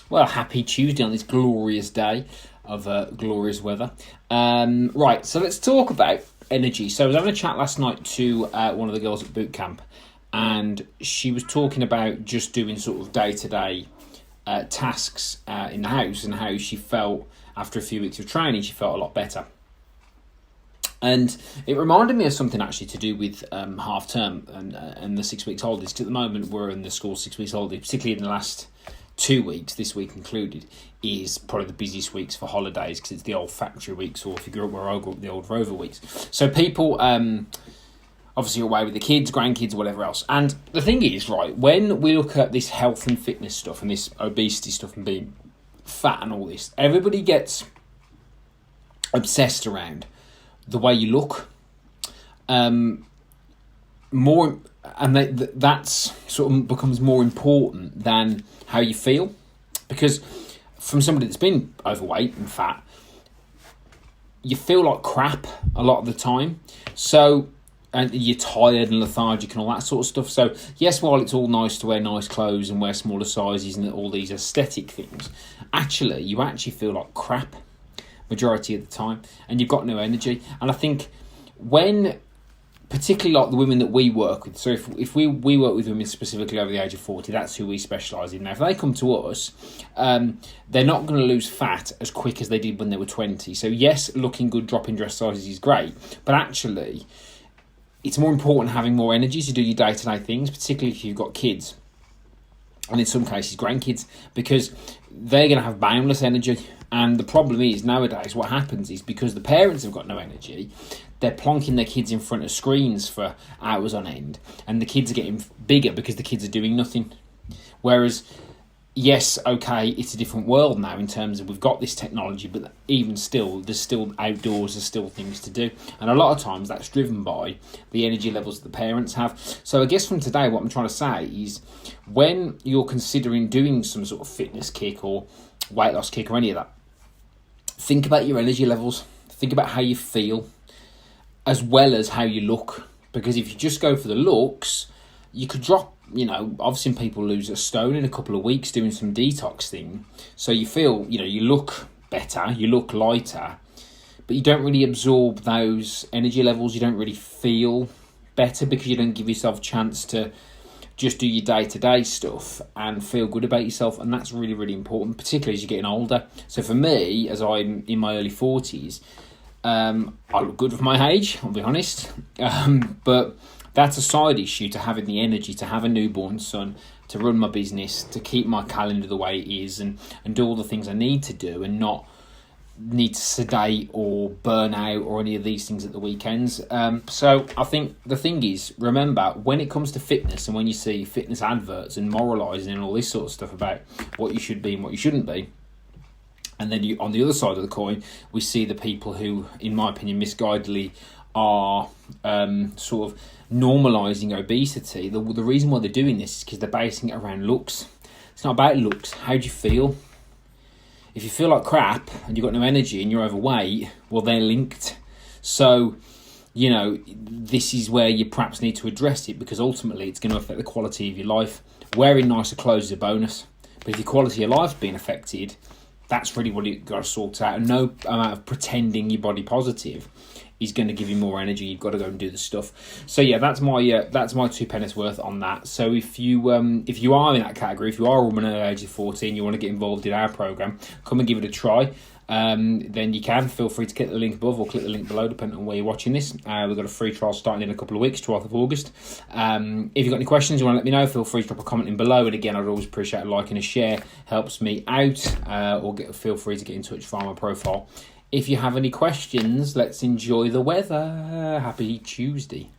Well, happy Tuesday on this glorious day of glorious weather. Right, so let's talk about energy. So I was having a chat last night to one of the girls at boot camp, and she was talking about just doing sort of day-to-day tasks in the house, and how she felt after a few weeks of training. She felt a lot better. And it reminded me of something actually to do with half term and the 6 weeks holidays. Because at the moment we're in the school 6 weeks holiday, particularly in the last 2 weeks, this week included, is probably the busiest weeks for holidays because it's the old factory weeks, or if you grew up where I grew up, the old rover weeks. So people obviously are away with the kids, grandkids, whatever else. And the thing is, right, when we look at this health and fitness stuff and this obesity stuff and being fat and all this, everybody gets obsessed around the way you look, more, and that's sort of becomes more important than how you feel, because from somebody that's been overweight and fat, you feel like crap a lot of the time. So, and you're tired and lethargic and all that sort of stuff. So yes, while it's all nice to wear nice clothes and wear smaller sizes and all these aesthetic things, actually you actually feel like crap majority of the time, and you've got no energy. And I think when, particularly like the women that we work with, so if we work with women specifically over the age of 40, that's who we specialise in. Now, if they come to us, they're not going to lose fat as quick as they did when they were 20. So yes, looking good, dropping dress sizes is great, but actually it's more important having more energy to do your day-to-day things, particularly if you've got kids, and in some cases grandkids, because they're going to have boundless energy. And the problem is, nowadays, what happens is, because the parents have got no energy, they're plonking their kids in front of screens for hours on end, and the kids are getting bigger because the kids are doing nothing. Whereas, yes, okay, it's a different world now in terms of we've got this technology, but even still, there's still outdoors, there's still things to do. And a lot of times that's driven by the energy levels that the parents have. So I guess from today, what I'm trying to say is, when you're considering doing some sort of fitness kick or weight loss kick or any of that, think about your energy levels, think about how you feel, as well as how you look. Because if you just go for the looks, you could drop, I've seen people lose a stone in a couple of weeks doing some detox thing. So you feel, you look better, you look lighter, but you don't really absorb those energy levels, you don't really feel better because you don't give yourself a chance to just do your day-to-day stuff and feel good about yourself. And that's really, really important, particularly as you're getting older. So for me, as I'm in my early 40s, I look good for my age, I'll be honest. But that's a side issue to having the energy to have a newborn son, to run my business, to keep my calendar the way it is, and do all the things I need to do, and not need to sedate or burn out or any of these things at the weekends. So I think the thing is, remember, when it comes to fitness and when you see fitness adverts and moralising and all this sort of stuff about what you should be and what you shouldn't be, and then on the other side of the coin, we see the people who, in my opinion, misguidedly are sort of normalising obesity. The reason why they're doing this is because they're basing it around looks. It's not about looks. How do you feel? If you feel like crap and you've got no energy and you're overweight, well, they're linked. So, this is where you perhaps need to address it, because ultimately it's going to affect the quality of your life. Wearing nicer clothes is a bonus, but if your quality of life's being affected, that's really what you've got to sort out. And no amount of pretending you're body positive is going to give you more energy. You've got to go and do the stuff. So yeah, that's my two pennies worth on that. So if you are in that category, if you are a woman at the age of 14, you want to get involved in our program, come and give it a try. Then you can feel free to click the link above or click the link below, depending on where you're watching this. We've got a free trial starting in a couple of weeks, 12th of August. If you've got any questions you want to let me know, feel free to drop a comment in below. And again, I'd always appreciate a like and a share, helps me out. Feel free to get in touch via my profile. If you have any questions, let's enjoy the weather. Happy Tuesday.